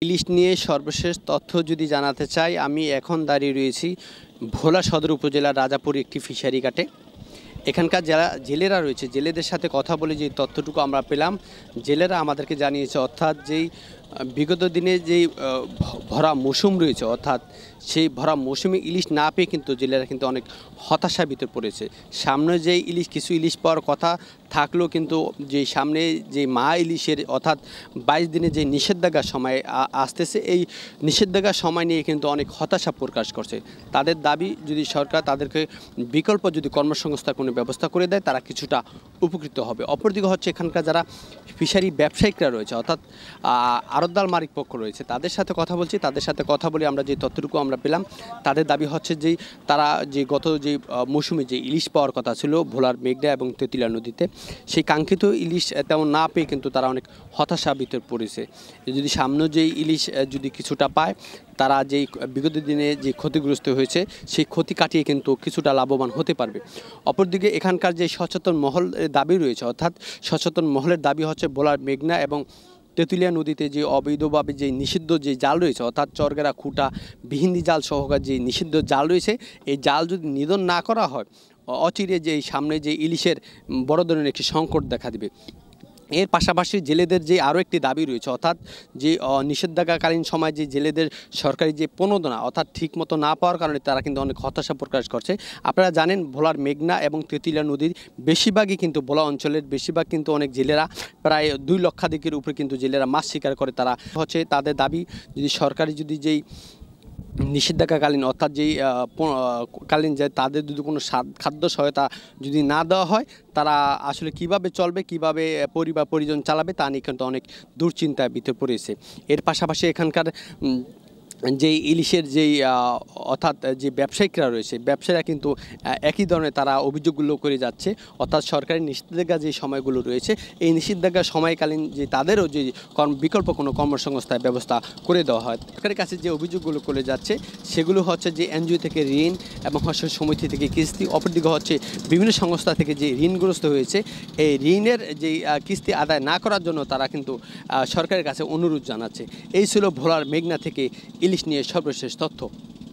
ইলিশ নিয়ে সর্বশেষ তথ্য যদি জানাতে চাই, আমি এখন দাঁড়িয়ে রয়েছি ভোলা সদর উপজেলার রাজাপুর একটি ফিশারি ঘাটে। এখানকার যারা জেলেরা রয়েছে, জেলেদের সাথে কথা বলে যে তথ্যটুকু আমরা পেলাম, জেলেরা আমাদেরকে জানিয়েছে অর্থাৎ যেই বিগত দিনে যেই ভরা মৌসুম রয়েছে, অর্থাৎ সেই ভরা মৌসুমে ইলিশ না পেয়ে কিন্তু জেলেরা কিন্তু অনেক হতাশার ভিতর পড়েছে। সামনে যেই কিছু ইলিশ পাওয়ার কথা থাকলেও কিন্তু যে সামনে যে মা ইলিশের অর্থাৎ 22 দিনে যে নিষেধাজ্ঞার সময় আসতেছে, এই নিষেধাজ্ঞার সময় নিয়ে কিন্তু অনেক হতাশা প্রকাশ করছে। তাদের দাবি যদি সরকার তাদেরকে বিকল্প যদি কর্মসংস্থান কোনো ব্যবস্থা করে দেয়, তারা কিছুটা উপকৃত হবে। অপরদিকে হচ্ছে এখানকার যারা ফিশারি ব্যবসায়িকরা রয়েছে, অর্থাৎ আড়তদার মালিক পক্ষ রয়েছে, তাদের সাথে কথা বলছি। তাদের সাথে কথা বলে আমরা যে তথ্যটুকু আমরা পেলাম, তাদের দাবি হচ্ছে যে তারা যে গত যে মৌসুমে যে ইলিশ পাওয়ার কথা ছিল ভোলার মেঘনা এবং তেঁতুলিয়া নদীতে, সেই কাঙ্ক্ষিত ইলিশ তেমন না পেয়ে কিন্তু তারা অনেক হতাশার ভিতর পড়েছে। যদি সামনে যেই ইলিশ যদি কিছুটা পায়, তারা যেই বিগত দিনে যে ক্ষতিগ্রস্ত হয়েছে সেই ক্ষতি কাটিয়ে কিন্তু কিছুটা লাভবান হতে পারবে। অপরদিকে এখানকার যে সচেতন মহল দাবি রয়েছে, অর্থাৎ সচেতন মহলের দাবি হচ্ছে ভোলার মেঘনা এবং তেঁতুলিয়া নদীতে যে অবৈধভাবে যে নিষিদ্ধ যে জাল রয়েছে, অর্থাৎ চরগেরা খুঁটা বিহিন্দি জাল সহকার যে নিষিদ্ধ জাল রয়েছে, এই জাল যদি নিধন না করা হয়, অচিরে যে সামনে যে ইলিশের বড় ধরনের একটি সংকট দেখা দিবে। এর পাশাপাশি জেলেদের যে আরও একটি দাবি রয়েছে, অর্থাৎ যে নিষেধাজ্ঞাকালীন সময় যে জেলেদের সরকারি যে প্রণোদনা অর্থাৎ ঠিকমতো না পাওয়ার কারণে তারা কিন্তু অনেক হতাশা প্রকাশ করছে। আপনারা জানেন ভোলার মেঘনা এবং তেঁতুলিয়া নদীর বেশিরভাগই কিন্তু ভোলা অঞ্চলের বেশিরভাগ কিন্তু অনেক জেলেরা প্রায় 2 লক্ষাধিকের উপরে কিন্তু জেলেরা মাছ শিকার করে। তারা হচ্ছে তাদের দাবি, যদি সরকারি যদি যেই নিষেধাজ্ঞাকালীন অর্থাৎ যেই কালীন যে তাদের যদি কোনো খাদ্য সহায়তা যদি না দেওয়া হয়, তারা আসলে কিভাবে চলবে, কিভাবে পরিবার পরিজন চালাবে, তা নিয়ে কিন্তু অনেক দুশ্চিন্তার ভিতর পড়েছে। এর পাশাপাশি এখানকার যেই ইলিশের যেই অর্থাৎ যে ব্যবসায়িকরা রয়েছে, ব্যবসায়ীরা কিন্তু একই ধরনের তারা অভিযোগগুলো করে যাচ্ছে। অর্থাৎ সরকারি নিষেধাজ্ঞা যে সময়গুলো রয়েছে, এই নিষেধাজ্ঞার সময়কালীন যে তাদেরও যে বিকল্প কোনো কর্মসংস্থার ব্যবস্থা করে দেওয়া হয়। সরকারের কাছে যে অভিযোগগুলো করে যাচ্ছে সেগুলো হচ্ছে যে এনজিও থেকে ঋণ এবং হচ্ছে সমিতি থেকে কিস্তি, অপরদিকে হচ্ছে বিভিন্ন সংস্থা থেকে যে ঋণগ্রস্ত হয়েছে, এই ঋণের যেই কিস্তি আদায় না করার জন্য তারা কিন্তু সরকারের কাছে অনুরোধ জানাচ্ছে। এই ছিল ভোলার মেঘনা থেকে ইলিশ নিয়ে সর্বশেষ তথ্য।